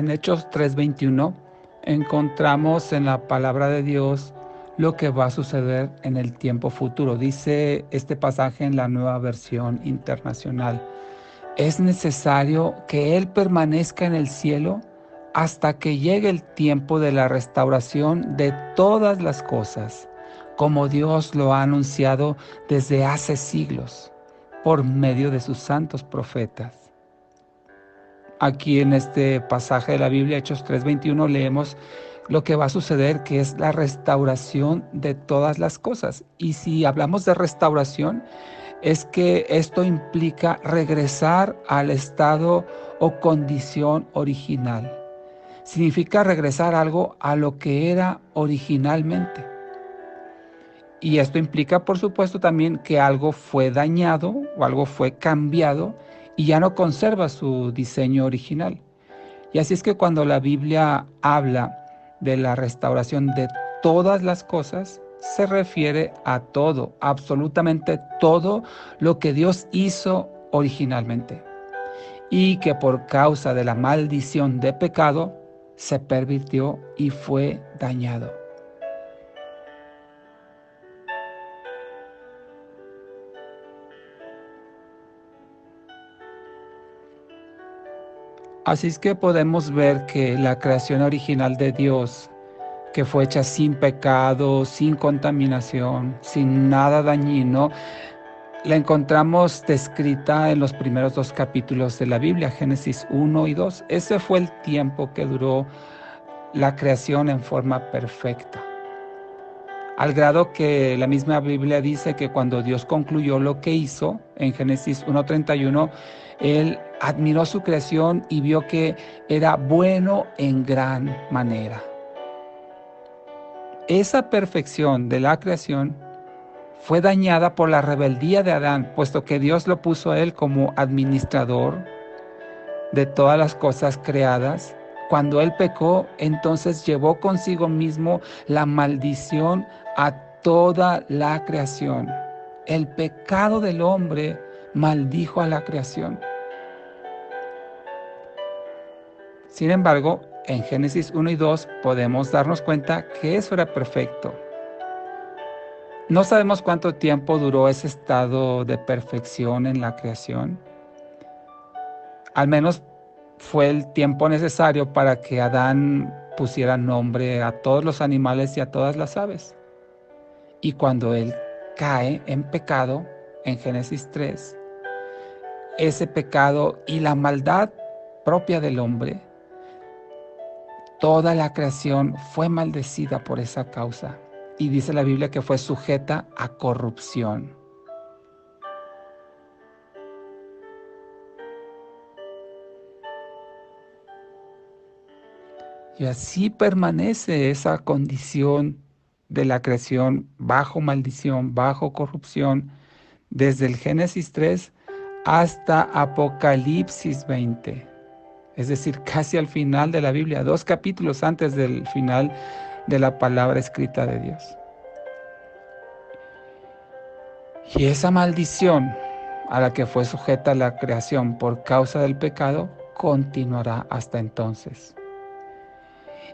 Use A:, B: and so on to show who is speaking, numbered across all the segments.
A: En Hechos 3:21 encontramos en la palabra de Dios lo que va a suceder en el tiempo futuro. Dice este pasaje en la Nueva Versión Internacional: es necesario que Él permanezca en el cielo hasta que llegue el tiempo de la restauración de todas las cosas, como Dios lo ha anunciado desde hace siglos, por medio de sus santos profetas. Aquí en este pasaje de la Biblia, Hechos 3:21, leemos lo que va a suceder, que es la restauración de todas las cosas. Y si hablamos de restauración, es que esto implica regresar al estado o condición original. Significa regresar algo a lo que era originalmente. Y esto implica, por supuesto, también que algo fue dañado o algo fue cambiado y ya no conserva su diseño original. Y así es que cuando la Biblia habla de la restauración de todas las cosas, se refiere a todo, absolutamente todo lo que Dios hizo originalmente y que por causa de la maldición de pecado se pervirtió y fue dañado. Así es que podemos ver que la creación original de Dios, que fue hecha sin pecado, sin contaminación, sin nada dañino, la encontramos descrita en los primeros 2 capítulos de la Biblia, Génesis 1 y 2. Ese fue el tiempo que duró la creación en forma perfecta. Al grado que la misma Biblia dice que cuando Dios concluyó lo que hizo, en Génesis 1:31, Él admiró su creación y vio que era bueno en gran manera. Esa perfección de la creación fue dañada por la rebeldía de Adán, puesto que Dios lo puso a él como administrador de todas las cosas creadas. Cuando él pecó, entonces llevó consigo mismo la maldición a toda la creación. El pecado del hombre maldijo a la creación. Sin embargo, en Génesis 1 y 2 podemos darnos cuenta que eso era perfecto. No sabemos cuánto tiempo duró ese estado de perfección en la creación. Al menos fue el tiempo necesario para que Adán pusiera nombre a todos los animales y a todas las aves. Y cuando él cae en pecado, en Génesis 3, ese pecado y la maldad propia del hombre, toda la creación fue maldecida por esa causa. Y dice la Biblia que fue sujeta a corrupción. Y así permanece esa condición de la creación bajo maldición, bajo corrupción, desde el Génesis 3 hasta Apocalipsis 20. Es decir, casi al final de la Biblia, 2 capítulos antes del final de la palabra escrita de Dios. Y esa maldición a la que fue sujeta la creación por causa del pecado continuará hasta entonces.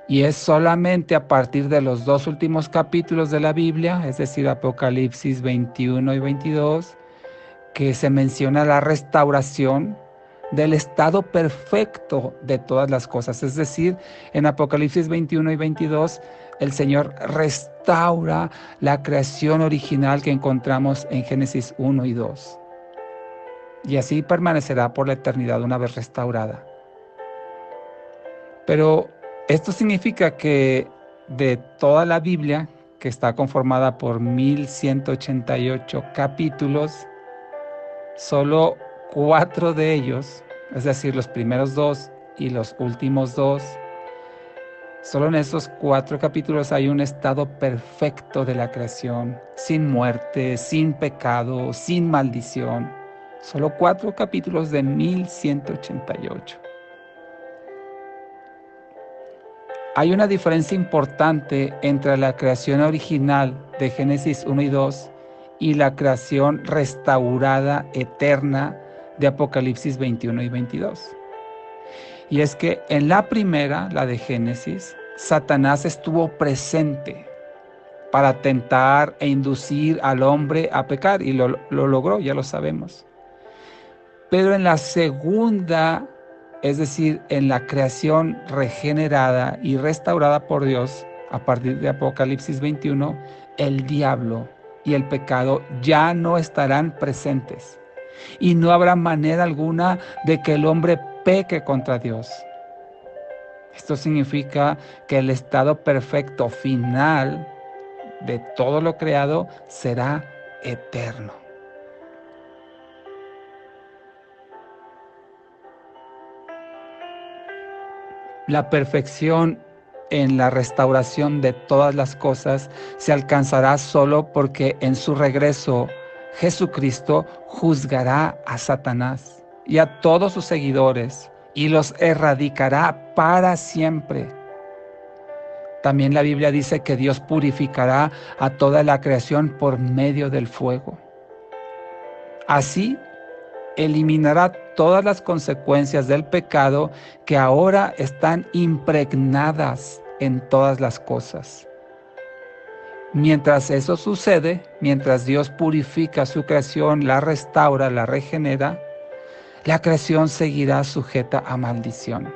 A: Y es solamente a partir de los 2 últimos capítulos de la Biblia, es decir, Apocalipsis 21 y 22, que se menciona la restauración del estado perfecto de todas las cosas. Es decir, en Apocalipsis 21 y 22, el Señor restaura la creación original que encontramos en Génesis 1 y 2. Y así permanecerá por la eternidad una vez restaurada. Pero esto significa que de toda la Biblia, que está conformada por 1188 capítulos, solo 4 de ellos, es decir, los primeros 2 y los últimos 2, solo en esos 4 capítulos hay un estado perfecto de la creación, sin muerte, sin pecado, sin maldición. Solo 4 capítulos de 1188. Hay una diferencia importante entre la creación original de Génesis 1 y 2 y la creación restaurada eterna de Apocalipsis 21 y 22. Y es que en la primera, la de Génesis, Satanás estuvo presente para tentar e inducir al hombre a pecar, y lo logró, ya lo sabemos. Pero en la segunda, es decir, en la creación regenerada y restaurada por Dios, a partir de Apocalipsis 21, el diablo y el pecado ya no estarán presentes y no habrá manera alguna de que el hombre peque contra Dios. Esto significa que el estado perfecto final de todo lo creado será eterno. La perfección en la restauración de todas las cosas se alcanzará solo porque en su regreso Jesucristo juzgará a Satanás y a todos sus seguidores y los erradicará para siempre. También la Biblia dice que Dios purificará a toda la creación por medio del fuego. Así, eliminará todas las consecuencias del pecado que ahora están impregnadas en todas las cosas. Mientras eso sucede, mientras Dios purifica su creación, la restaura, la regenera, la creación seguirá sujeta a maldición.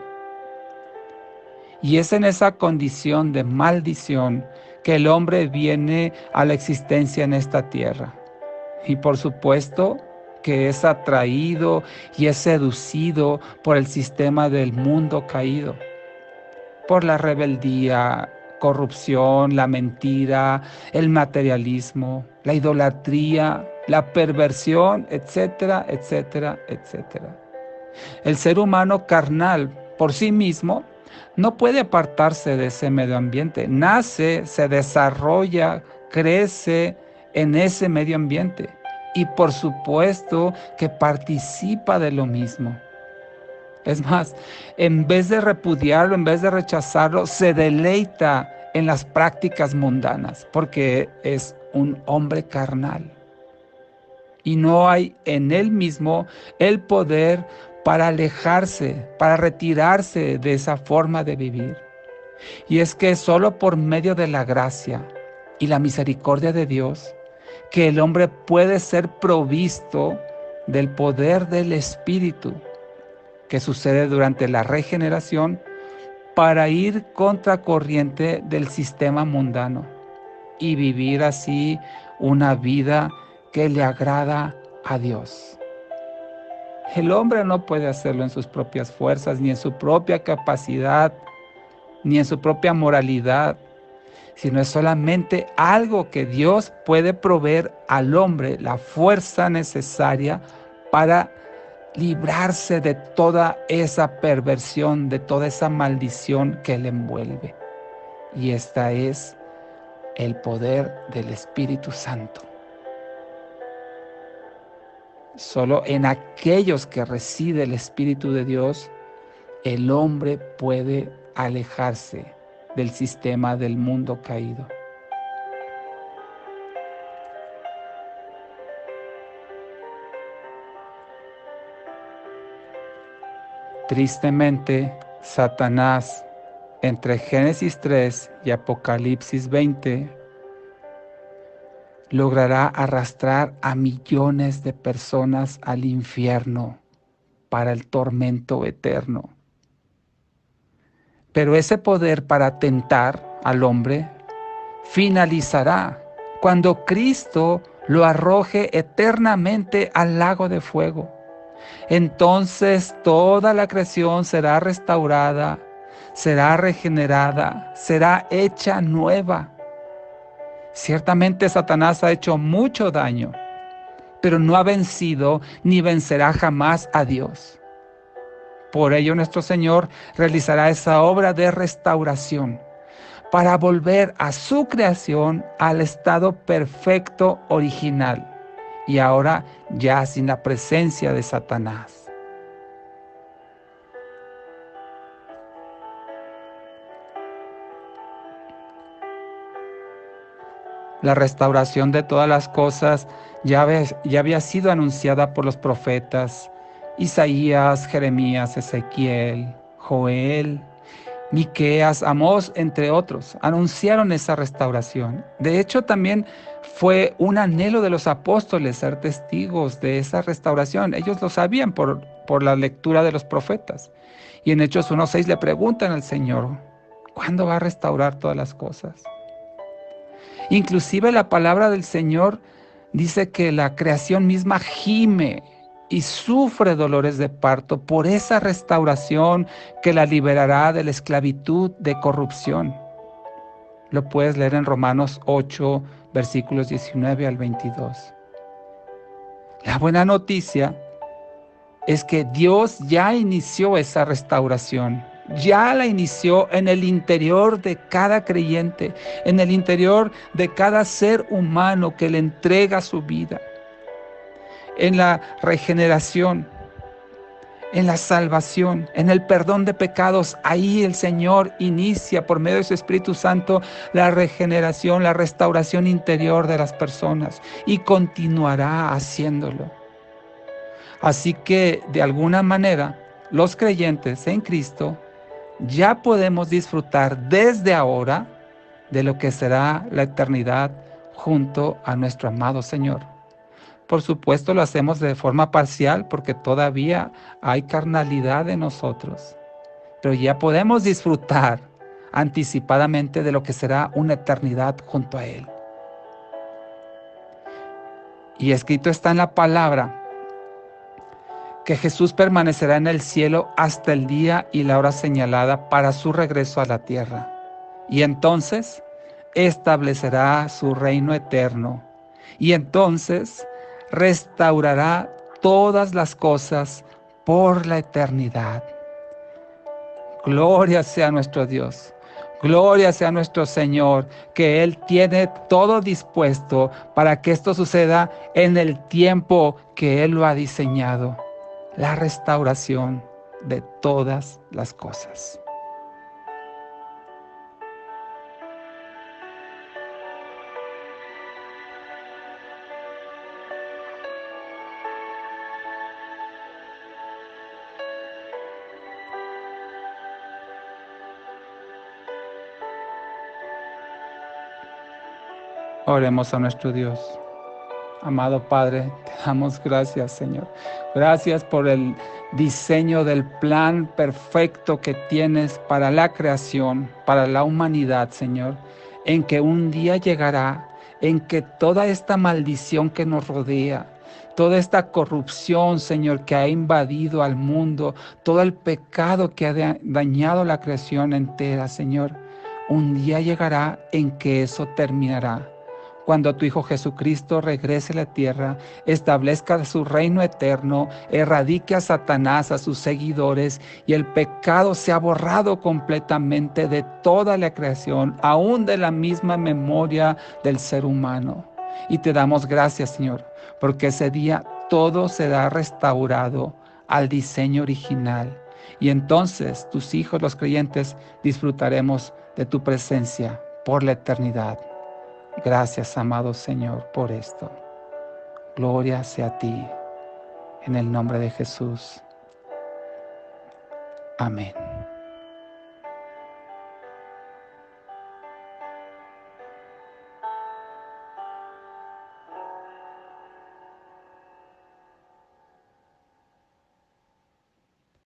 A: Y es en esa condición de maldición que el hombre viene a la existencia en esta tierra. Y por supuesto que es atraído y es seducido por el sistema del mundo caído, por la rebeldía, corrupción, la mentira, el materialismo, la idolatría, la perversión, etcétera, etcétera, etcétera. El ser humano carnal por sí mismo no puede apartarse de ese medio ambiente. Nace, se desarrolla, crece en ese medio ambiente. Y por supuesto que participa de lo mismo. Es más, en vez de repudiarlo, en vez de rechazarlo, se deleita en las prácticas mundanas, porque es un hombre carnal. Y no hay en él mismo el poder para alejarse, para retirarse de esa forma de vivir. Y es que solo por medio de la gracia y la misericordia de Dios, que el hombre puede ser provisto del poder del Espíritu que sucede durante la regeneración para ir contracorriente del sistema mundano y vivir así una vida que le agrada a Dios. El hombre no puede hacerlo en sus propias fuerzas, ni en su propia capacidad, ni en su propia moralidad, sino es solamente algo que Dios puede proveer al hombre, la fuerza necesaria para librarse de toda esa perversión, de toda esa maldición que le envuelve. Y esta es el poder del Espíritu Santo. Solo en aquellos que reside el Espíritu de Dios, el hombre puede alejarse del sistema del mundo caído. Tristemente, Satanás, entre Génesis 3 y Apocalipsis 20, logrará arrastrar a millones de personas al infierno para el tormento eterno. Pero ese poder para tentar al hombre finalizará cuando Cristo lo arroje eternamente al lago de fuego. Entonces toda la creación será restaurada, será regenerada, será hecha nueva. Ciertamente Satanás ha hecho mucho daño, pero no ha vencido ni vencerá jamás a Dios. Por ello nuestro Señor realizará esa obra de restauración para volver a su creación al estado perfecto original y ahora ya sin la presencia de Satanás. La restauración de todas las cosas ya había sido anunciada por los profetas Isaías, Jeremías, Ezequiel, Joel, Miqueas, Amós, entre otros, anunciaron esa restauración. De hecho, también fue un anhelo de los apóstoles ser testigos de esa restauración. Ellos lo sabían por la lectura de los profetas. Y en Hechos 1:6 le preguntan al Señor, ¿cuándo va a restaurar todas las cosas? Inclusive la palabra del Señor dice que la creación misma gime y sufre dolores de parto por esa restauración que la liberará de la esclavitud de corrupción. Lo puedes leer en Romanos 8, versículos 19 al 22. La buena noticia es que Dios ya inició esa restauración. Ya la inició en el interior de cada creyente, en el interior de cada ser humano que le entrega su vida. En la regeneración, en la salvación, en el perdón de pecados, ahí el Señor inicia por medio de su Espíritu Santo la regeneración, la restauración interior de las personas y continuará haciéndolo. Así que de alguna manera los creyentes en Cristo ya podemos disfrutar desde ahora de lo que será la eternidad junto a nuestro amado Señor. Por supuesto lo hacemos de forma parcial porque todavía hay carnalidad en nosotros, pero ya podemos disfrutar anticipadamente de lo que será una eternidad junto a Él. Y escrito está en la palabra que Jesús permanecerá en el cielo hasta el día y la hora señalada para su regreso a la tierra. Y entonces establecerá su reino eterno. Y entonces restaurará todas las cosas por la eternidad. Gloria sea nuestro Dios. Gloria sea nuestro Señor, que Él tiene todo dispuesto para que esto suceda en el tiempo que Él lo ha diseñado. La restauración de todas las cosas. Oremos a nuestro Dios. Amado Padre, te damos gracias, Señor. Gracias por el diseño del plan perfecto que tienes para la creación, para la humanidad, Señor, en que un día llegará, en que toda esta maldición que nos rodea, toda esta corrupción, Señor, que ha invadido al mundo, todo el pecado que ha dañado la creación entera, Señor, un día llegará en que eso terminará. Cuando tu Hijo Jesucristo regrese a la tierra, establezca su reino eterno, erradique a Satanás, a sus seguidores, y el pecado sea borrado completamente de toda la creación, aún de la misma memoria del ser humano. Y te damos gracias, Señor, porque ese día todo será restaurado al diseño original. Y entonces tus hijos, los creyentes, disfrutaremos de tu presencia por la eternidad. Gracias, amado Señor, por esto. Gloria sea a ti, en el nombre de Jesús. Amén.